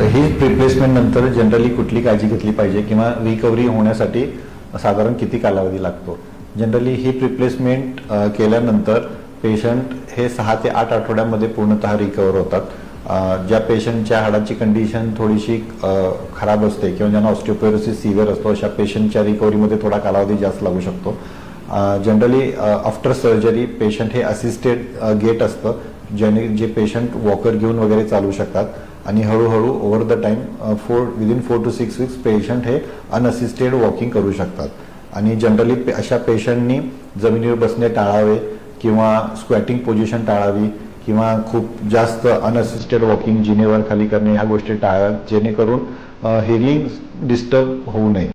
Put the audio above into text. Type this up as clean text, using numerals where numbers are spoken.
Heap replacement नंतर generally कुठली काळजी घेतली पाहिजे किंवा रिकव्हरी होण्यासाठी साधारण किती कालावधी लागतो? जनरली हिप रिप्लेसमेंट केल्यानंतर पेशंट हे 6 ते 8 आठवड्यामध्ये पूर्णतः रिकवर होतात। ज्या पेशंटच्या हाडाची कंडिशन थोडीशी खराब असते किंवा ज्यांना ऑस्टिओपोरोसिस सिव्हिअर असतो अशा पेशंटच्या रिकव्हरीमध्ये थोडा कालावधी जास्त लागू शकतो। जनरली आफ्टर सर्जरी पेशंट हे असिस्टेड गेट असतं, ज्याने जे पेशंट वॉकर घेऊन वगैरे चालू शकतात आणि हळूहळू over the time within 4 to 6 weeks patient हे अनअसिस्टेड वॉकिंग करू शकतात। आणि जनरली अशा पेशंटनी जमिनीवर बसणे टाळावे किंवा स्क्वॅटिंग पोझिशन टाळावी किंवा खूप जास्त अनअसिस्टेड वॉकिंग जिनेवर खाली करणे ह्या गोष्टी टाळाव्यात, जेणेकरून हिअरिंग डिस्टर्ब होऊ नये।